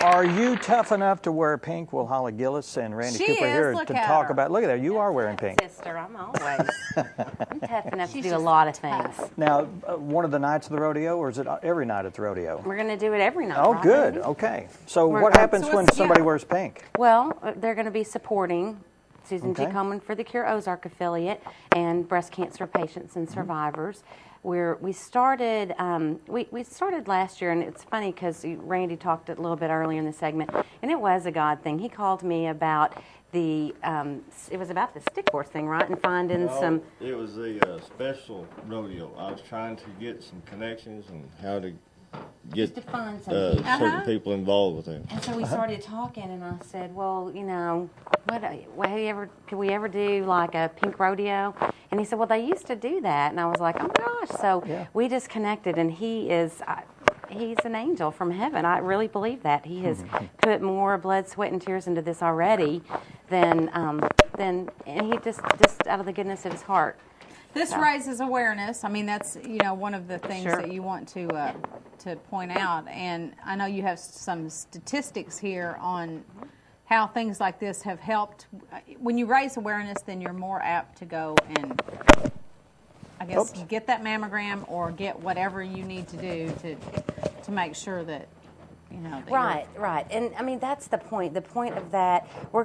Are you tough enough to wear pink? Will Holly Gillis and Randy Cooper here to talk about? Look at that. You are wearing pink. Sister, I'm always. I'm tough enough to do a lot of things. Now, one of the nights of the rodeo, or is it every night at the rodeo? We're going to do it every night. Oh, right? good. Okay. So what happens when somebody wears pink? Well, they're going to be supporting Susan G. Komen for the Cure Ozark affiliate and breast cancer patients and survivors. We started last year, and it's funny because Randy talked a little bit earlier in the segment, and it was a God thing. He called me about it was about the stick horse thing, right? And finding some. It was a special rodeo. I was trying to get some connections and how to get to find some certain people involved with it. And so we started talking, and I said, well, you know, could we ever do like a pink rodeo? And he said, well, they used to do that. And I was like, oh my gosh. So we just connected, and he's an angel from heaven. I really believe that. He has put more blood, sweat, and tears into this already than and he just out of the goodness of his heart. This raises awareness. I mean, that's, you know, one of the things that you want to point out. And I know you have some statistics here on how things like this have helped. When you raise awareness, then you're more apt to go and, I guess, get that mammogram or get whatever you need to do to make sure that, you know. That right. And I mean, that's the point. The point of that, we're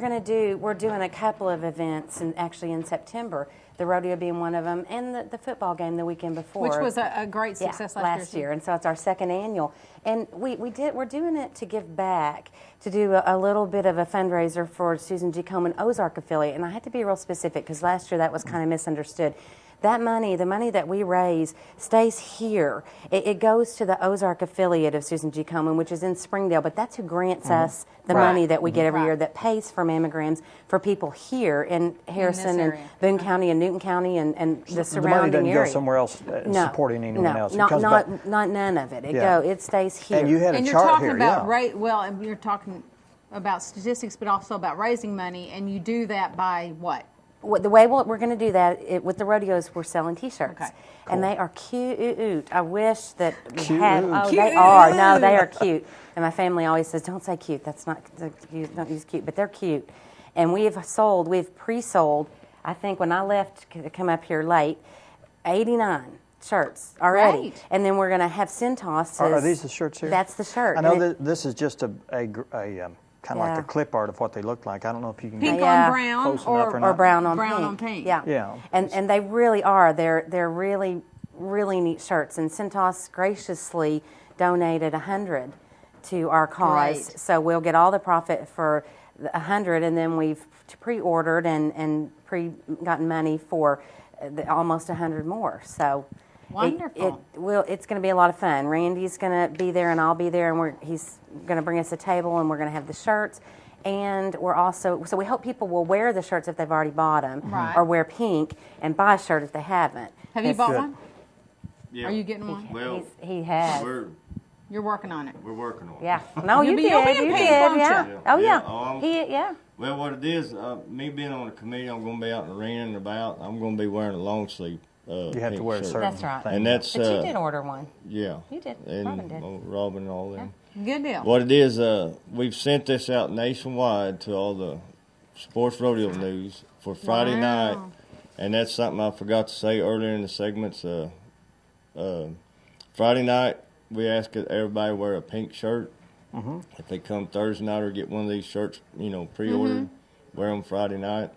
doing a couple of events, and actually in September, the rodeo being one of them, and the football game the weekend before, which was a great success last year. And so it's our second annual, and we're doing it to give back, to do a little bit of a fundraiser for Susan G. Komen Ozark affiliate. And I had to be real specific because last year that was kind of misunderstood. That money, the money that we raise, stays here. It goes to the Ozark affiliate of Susan G. Komen, which is in Springdale, but that's who grants us the money that we get every year that pays for mammograms for people here in Harrison and Boone County and Newton County and the surrounding area. The money doesn't go somewhere else supporting anyone else. Not none of it. It stays here. And you had a chart here, and you're talking about statistics, but also about raising money, and you do that by what? The way we're going to do that with the rodeos, we're selling T-shirts, and they are cute. I wish that we had. Oh, they are. No, they are cute. And my family always says, "Don't say cute. That's not cute. Don't use cute." But they're cute, and we've pre-sold. I think when I left to come up here late, 89 shirts already, right. And then we're going to have Centos. Are these the shirts here? That's the shirt. I know that this is just a kind of like a clip art of what they look like. I don't know if you can pink on brown or brown on pink. Yeah. And they really are. They're really, really neat shirts. And Centos graciously donated 100 to our cause. Great. So we'll get all the profit for 100, and then we've pre-ordered and gotten money for almost 100 more. So. Wonderful. It's going to be a lot of fun. Randy's going to be there, and I'll be there, and he's going to bring us a table, and we're going to have the shirts. And so we hope people will wear the shirts if they've already bought them, or wear pink and buy a shirt if they haven't. Have you bought one? Yeah. Are you getting one? Well, he has. You're working on it. We're working on it. Yeah. No, you did. You did. Yeah. Oh yeah. Well, what it is, me being on the committee, I'm going to be out in the arena and about. I'm going to be wearing a long sleeve. You have to wear a certain That's right. thing. And that's, but you did order one. Yeah. You did. And Robin did. Robin and all them. Yeah. Good deal. What it is, we've sent this out nationwide to all the sports rodeo news for Friday night. And that's something I forgot to say earlier in the segments. Friday night, we ask that everybody wear a pink shirt. If they come Thursday night or get one of these shirts, pre-ordered, wear them Friday night.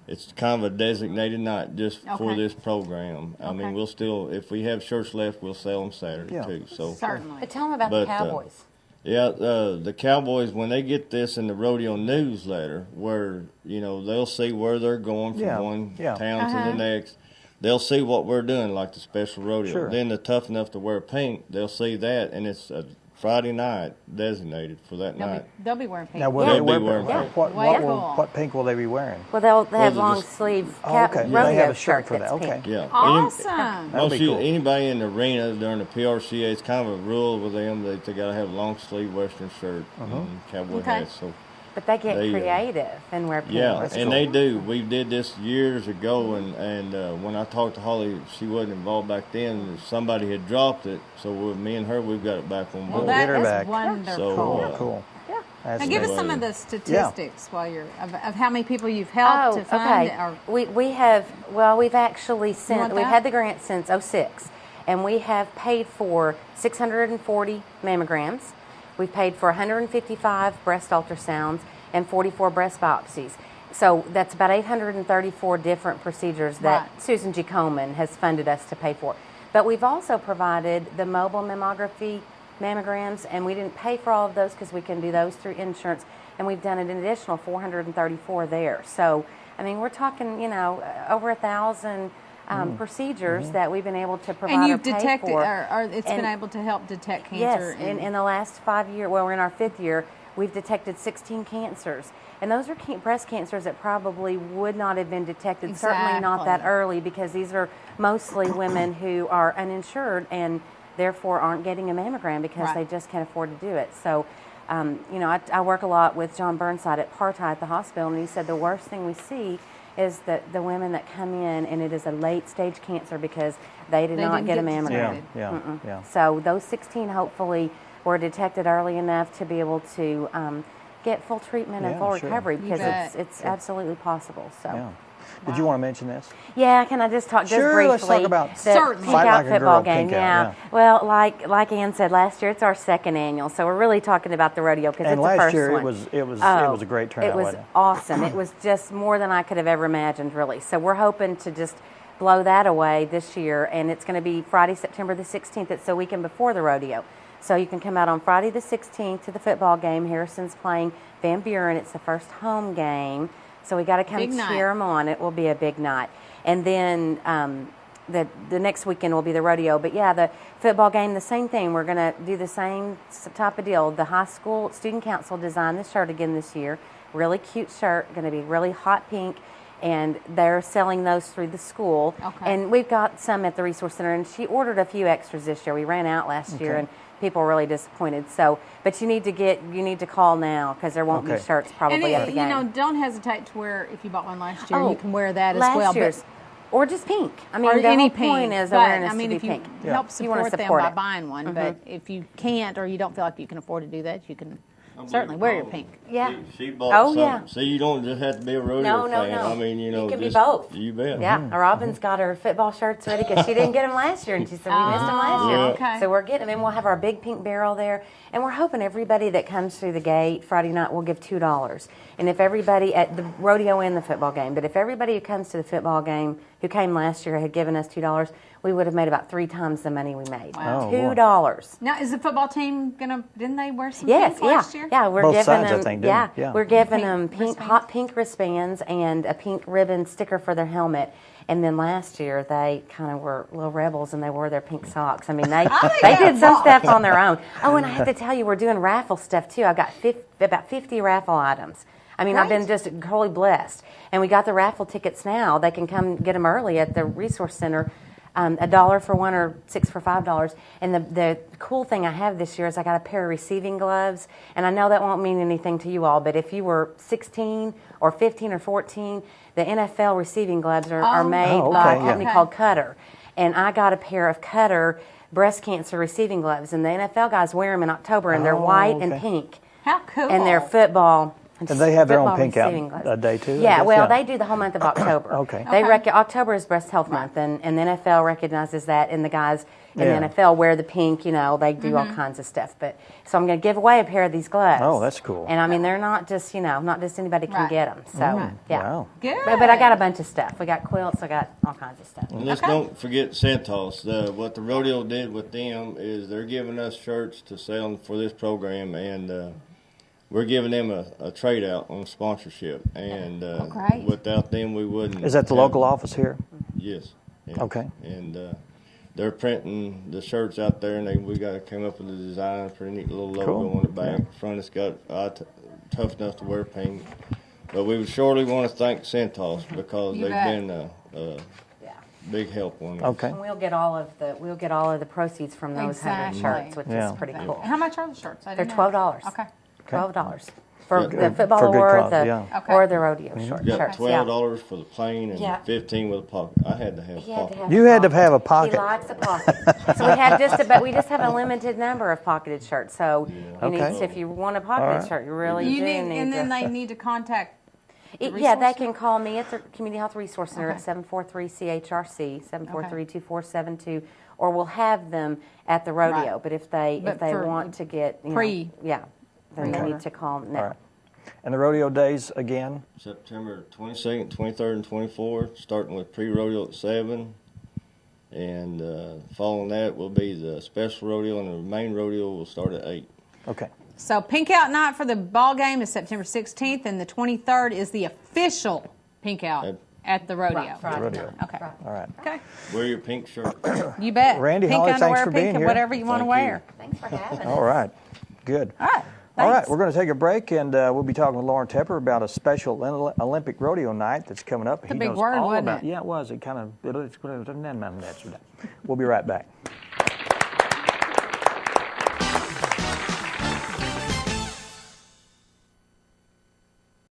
It's kind of a designated night just for this program. I mean, we'll still, if we have shirts left, we'll sell them Saturday too. So certainly. But tell them about the Cowboys. The Cowboys, when they get this in the rodeo newsletter, where they'll see where they're going from one town to the next. They'll see what we're doing, like the special rodeo. Sure. Then the Tough Enough to Wear Pink, they'll see that, and it's a Friday night designated for that night. They'll be wearing pink. Now, will they wear pink? What pink will they be wearing? Well, they'll have long sleeve rodeo they have a shirt for that. Pink. Okay. Yeah. Awesome. Anybody in the arena during the PRCA, it's kind of a rule with them that they got to have a long sleeve Western shirt and cowboy hats. So. But they get creative and wear pink. Yeah, and they do. We did this years ago, and when I talked to Holly, she wasn't involved back then. Somebody had dropped it, so me and her, we've got it back on board. Well, that is wonderful. So, cool. Yeah. That's Now give us neat. some of the statistics while you're of how many people you've helped to fund. Okay. We have, well, we've actually want we've that? had the grant since '06, and we have paid for 640 mammograms. We've paid for 155 breast ultrasounds and 44 breast biopsies. So that's about 834 different procedures that Right. Susan G. Komen has funded us to pay for. But we've also provided the mobile mammography mammograms, and we didn't pay for all of those because we can do those through insurance, and we've done an additional 434 there. So, I mean, we're talking, over 1,000 procedures that we've been able to provide And you've or pay detected, for. or it's been And- able to help detect cancer. Yes, in the last 5 years, well, we're in our 5th year, we've detected 16 cancers. And those are breast cancers that probably would not have been detected, certainly not that Exactly. early, because these are mostly women who are uninsured and therefore aren't getting a mammogram because Right. they just can't afford to do it. So, I work a lot with John Burnside at Partai at the hospital, and he said the worst thing we see is that the women that come in and it is a late stage cancer because they did not didn't get a get mammogram. Yeah, yeah. So those 16 hopefully were detected early enough to be able to get full treatment and Yeah, full sure. recovery You because bet. it's absolutely possible. So. Yeah. Did you want to mention this? Yeah, can I just talk just Sure, briefly? let's talk about the Certainly. Pink Fight Out Like a football Girl, game. Pink Out, Yeah. yeah. Well, like Ann said, last year it's our 2nd annual, so we're really talking about the rodeo because it's And the last first year one. it was a great turnout. It was wasn't awesome. It was just more than I could have ever imagined, really. So we're hoping to just blow that away this year, and it's going to be Friday, September the 16th. It's the weekend before the rodeo. So you can come out on Friday the 16th to the football game. Harrison's playing Van Buren. It's the first home game. So we got to come Big night. cheer them on. It will be a big night. And then the next weekend will be the rodeo. But yeah, the football game, the same thing. We're going to do the same type of deal. The high school student council designed the shirt again this year. Really cute shirt, going to be really hot pink. And they're selling those through the school. Okay. And we've got some at the Resource Center. And she ordered a few extras this year. We ran out last year, and people were really disappointed. So, but you need to call now because there won't be Okay. shirts probably at the game. Don't hesitate to wear, if you bought one last year, Oh, you can wear that as last well. year's, or just pink. I mean, or the any whole point pink. is But, awareness I mean, to if be you pink. help You wanna support them support by it. buying one, but if you can't or you don't feel like you can afford to do that, you can certainly wear your pink. Yeah. She bought Oh, something. yeah. See, you don't just have to be a rodeo No, no, fan. no. I mean, you It can be just, both. You bet. Yeah, Robin's got her football shirts ready because she didn't get them last year, and she said we missed them last year. Yeah. Okay. So we're getting them, and we'll have our big pink barrel there, and we're hoping everybody that comes through the gate Friday night will give $2. And if everybody at the rodeo and the football game, but if everybody who comes to the football game who came last year had given us $2, we would have made about 3 times the money we made. Wow. Oh, boy. $2. Now, is the football team didn't they wear some Yes, pink last year? yeah, we're Both giving sides, I them, think, didn't they? Yeah. we're giving Pink them pink, wristbands? hot pink wristbands and a pink ribbon sticker for their helmet. And then last year they kind of were little rebels and they wore their pink socks. I mean, they did some stuff on their own. Oh, and I have to tell you, we're doing raffle stuff too. I've got about 50 raffle items. I mean, I've been Great. just totally blessed. And we got the raffle tickets now. They can come get them early at the Resource Center. $1 for one or 6 for $5. And the cool thing I have this year is I got a pair of receiving gloves. And I know that won't mean anything to you all, but if you were 16 or 15 or 14, the NFL receiving gloves are made Oh, by okay, a company yeah. called Cutter. And I got a pair of Cutter breast cancer receiving gloves. And the NFL guys wear them in October, and they're Oh, white and okay. pink. How cool! And they're football. And they have their own football pink out receiving gloves. a day too, I Yeah, guess? well, Yeah. they do the whole month of October. Okay. October is Breast Health Month, and the NFL recognizes that, and the guys in Yeah. the NFL wear the pink. You know, they do all kinds of stuff. But so I'm going to give away a pair of these gloves. Oh, that's cool. And I mean, they're not just not just anybody can Right. get them. So yeah, Wow. Good. But I got a bunch of stuff. We got quilts. I got all kinds of stuff. And let's don't forget Centos. What the rodeo did with them is they're giving us shirts to sell for this program, and we're giving them a trade out on sponsorship. And great. without them, we wouldn't. Is that the have- local office here? Yes. Yeah. Okay. And they're printing the shirts out there, and we got to come up with a design, pretty neat little logo Cool. on the back. Front, it's got tough enough to wear pink. But we would surely want to thank Centos because You they've bet. been a big help on us. Okay. And we'll get all of the proceeds from those 100 Exactly. shirts, which Yeah. is pretty cool. How much are the shirts? They're $12. Okay. $12. for the football For good or cause, the yeah. Okay. or the rodeo You shirts. got Yeah. $12 for the plain and Yeah. $15 with a pocket. I had to have a He had to pocket. have You a had to pocket. have a pocket. He likes a pocket. So we just have a limited number of pocketed shirts. So you need Okay. to, if you want a pocketed right. shirt, you really You do need, need and then to. they need to contact. Yeah, resource they can call me at the Community Health Resource Center Okay. at 743-CHRC, 743-2472, or we'll have them at the rodeo. Right. But if they But for want to get pre- then they Okay. need to call now. All right. And the rodeo days again? September 22nd, 23rd, and 24th, starting with pre-rodeo at 7. And following that will be the special rodeo, and the main rodeo will start at 8. Okay. So Pink Out night for the ball game is September 16th, and the 23rd is the official Pink Out at the rodeo. Right. Rodeo. Okay. All right. Okay. Wear your pink shirt. You bet. Randy, pink Holly, underwear, thanks for pink being and here. whatever you want to Thank you. wear. Thanks for having us. All right. Good. All right. All right, Thanks. we're going to take a break, and we'll be talking with Lauren Tepper about a special Olympic rodeo night that's coming up. It's a big word, all wasn't about it? Yeah, it was. It kind of. We'll be right back.